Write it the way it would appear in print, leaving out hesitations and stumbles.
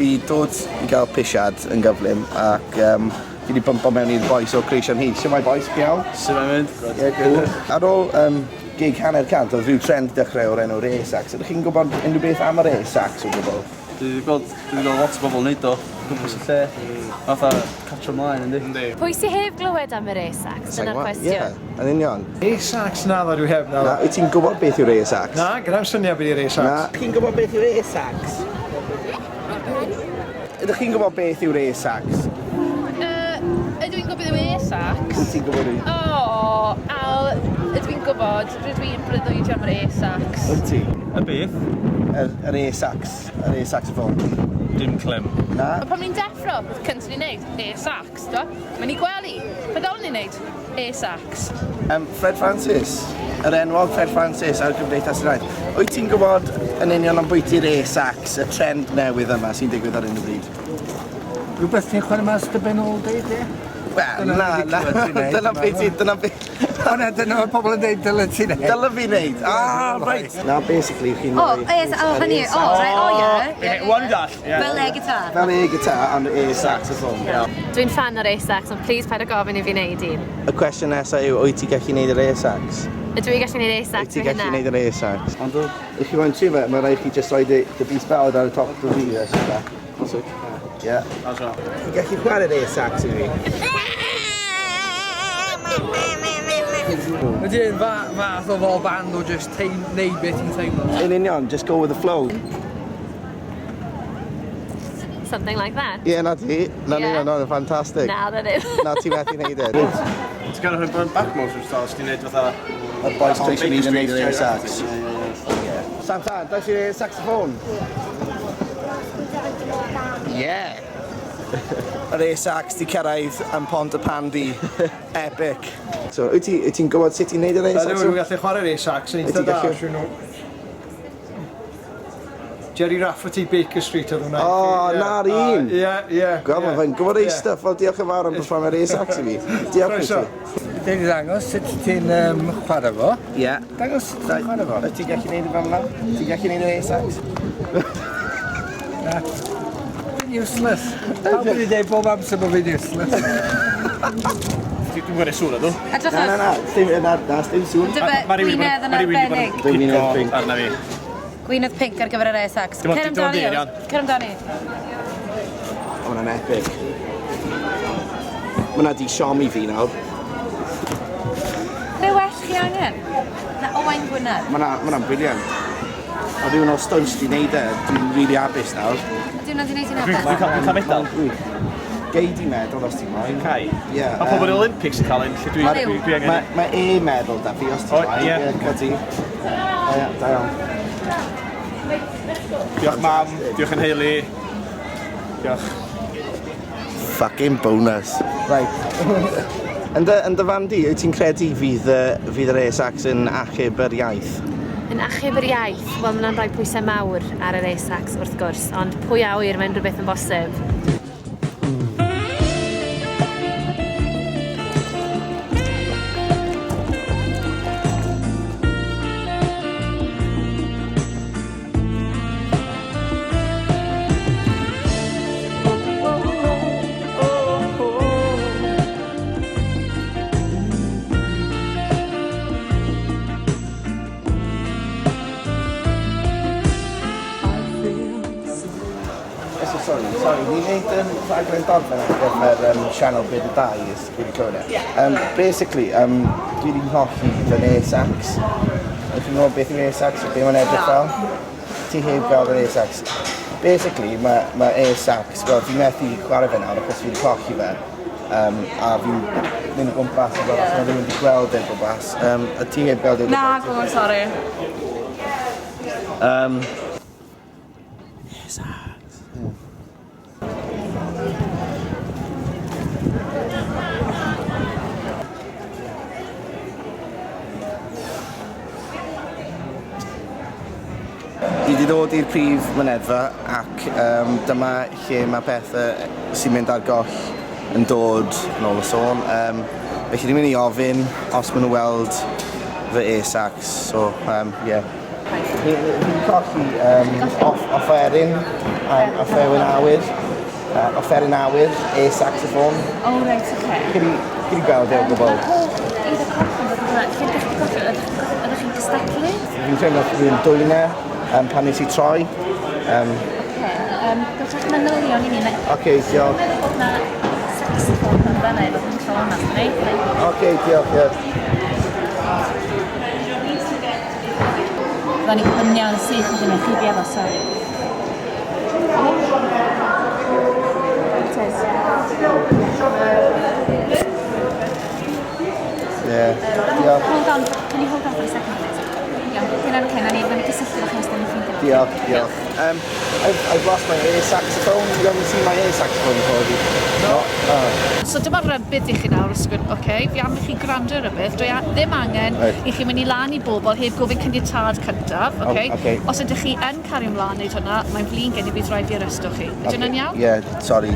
Fi dod i gael pisiad yn gyflym ac fi wedi bympo mewn i'r boys o Creation Heat. Sut mae boys? Iawn? Sut mae'n mynd? Ie, cool. Ar ôl gig hanner cant, oedd rhyw trend dechrau o'r enw Raysax. Ydych chi'n gwybod unrhyw beth am y Raysax o gwbl? Dwi wedi gweld lot o bobl wneud o. Gwmpas y lle. Fatha catro ymlaen, yndi? Pwy sy'n heb glywed am y Raysax? Dyna'r cwestiwn. Ie, yn union. Raysax na dda rhyw heb na. Na, wyt ti'n gwybod beth yw Raysax? Na, gyda'n syniad beth yw Raysax. Na, chi'n gwybod beth yw Raysax? Ydych chi'n gwybod beth yw Raysax? Ydw i'n gwybod yw Raysax? Wyt ti'n gwybod yw? Ydw i'n gwybod, rydw i'n breuddwyd am yr Raysax. Wyt ti? Y beth? Yr Raysax, yr Raysaxophone. Dim clem. Na? Pan ni'n deffro, beth cyntaf ni'n neud? Raysax, do? Mae'n i gwely. Beth ddol ni'n neud? Raysax. Fred Francis, yr enwog Fred Francis ar Gymdeithas yr Iaith. Wyt ti'n gwybod yn union am bwyty Raysax, y trend newydd yma sy'n digwydd ar unrhyw bryd? Rhywbeth ti'n chwarae mas dy benol dweud, ie? Wel, na, dyna beth ti'n... O na, dyna mae pobl yn dweud dyle ti'n neud. Dyle fi wneud? Right. Na, basically, chi'n... Hynny, ie. One dash. Fel e-gitar. Fel e-gitar, ond e-saxophone. Dwi'n fan o'r Raysax, ond please paid o gofyn i fi wneud un. Y cwestiwn nesaf yw, wyt ti'n gallu gwneud yr e-sax? Ydw i gallu gwneud Raysax Wyt ti'n gallu gwneud yr e-sax? Ond ych chi moyn tri fe, mae rhaid chi just rhoi dy bus bawd ar y top o fi, Ie. Chi'n gallu chwarae'r e-sax i fi? Ydy'n fath o fel band o just neud beth ti'n teimlo. In union, just go with the flow. Something like that. Ie, na ti. Na ni, no, fantastic. Na, that is. Na ti methu wneud e. Ti'n gael rhywun back motion style, ti'n neud fatha... Y boys Tracy Reid yn wneud yr e-sax. Sam Tan, da chi'n neud saxophone? Yeah. Yr e-sax di cyrraedd yn Pont y Pandy. Epic. So, wyt ti'n gwybod sut i'n neud yr e-sax? Dwi'n gallu chwarae'r e-sax yn eitha da. Jerry Rafferty, Baker Street oedd hwnna. O, na'r un. Ie. Gweld, mae fe'n gwybod ei stuff. Wel, diolch yn fawr am perform yr e-sax i fi. Diolch i ti. Dwi'n dangos sut ti'n chwarae fo. Ie. Dangos sut ti'n chwarae fo. Wyt ti'n gallu neud fel yna? Ti'n gallu neud yr e-sax? Na. Fi'n useless. Pawb wedi dweud bob amser bod fi'n useless. Dwi'n gwneud sŵn ydw? Na, dim sŵn. Gwynedd yn arbennig. Gwynedd pink. Arna fi. Gwynedd pink ar gyfer yr Raysax. Dim Cer ond amdani. dyn, iawn. Cer amdani. O, hwnna'n epic. Hwnna di siomi fi nawr. Be well chi angen? Na Owain Gwynedd. Hwnna'n briliant. O rhywun o stunts di wneud e, dwi'n rili abys nawr. Dwi'n nad i'n neud i'n Dwi'n cael medal. Gei di meddwl os ti'n moyn. Cai? Ie. Mae pobl yr Olympics yn cael un, lle dwi angen... Mae e-meddwl da fi os ti'n moyn. Ie. Codi. Ie, da iawn. Diolch mam, diolch yn heili. Diolch. Fucking bonus. Right. Yn dy fan di, wyt ti'n credu fydd yr e-sax yn achub yr iaith? Yn achub yr iaith, wel mae'n rhoi pwysau mawr ar yr Raysax wrth gwrs, ond pwy a wyr mae'n rhywbeth yn bosib. Sorry, ni'n neud rhaglen dorfen ar gyfer Channel Byd y 2 ys wedi clywed e. Basically, dwi wedi'n hoffi fy'n e-sax. Ydych chi'n gwybod beth yw e-sax? Be mae'n edrych fel? Ti heb gael yr e-sax. Basically, mae e-sax, wel, fi'n methu chwarae fe nawr achos fi wedi colli fe. A fi'n mynd o gwmpas o fel, mae rhywun wedi gweld e'n gwmpas. A ti heb gweld e'n gwmpas? Na, go on, sorry. E-sax. wedi dod i'r prif mynedfa ac dyma lle mae pethau sy'n mynd ar goll yn dod nôl y sôn. Felly ni'n mynd i ofyn os maen nhw weld fy A-sax, so yeah. Fi'n colli offeryn awyr, A-saxophone. O, reit, oce. Chi di gweld e o gwbl? Ydych chi'n gystadlu? Fi'n teimlo fi'n dwyna pan nes i troi. Gwydrych manylion i ni. Oce, diolch. Bod na saxophone yn fanna efo yn cael yma, neu? Oce, diolch, ie. Fydda ni yn iawn syth yn gwneud chi efo, sori. Ie, diolch. Hold on, can you hold on for a second, please? Iawn, dyna'n oce, na ni gysylltu efo chi os da ni'n ffeindio. Diolch, diolch. I've lost my A-saxophone. You haven't seen my A-saxophone before, have you? No? Oh. So dyma rybydd i chi nawr ysgwyd, okay? Fi am i chi gwrando rybydd. Dwi ddim angen i chi mynd i lan i bobl heb gofyn caniatâd cyntaf, okay? Okay. Os ydych chi yn cario ymlaen wneud hwnna, mae'n flin gen i bydd rhaid fi arresto chi. Ydy hwnna'n iawn? Yeah, sorry.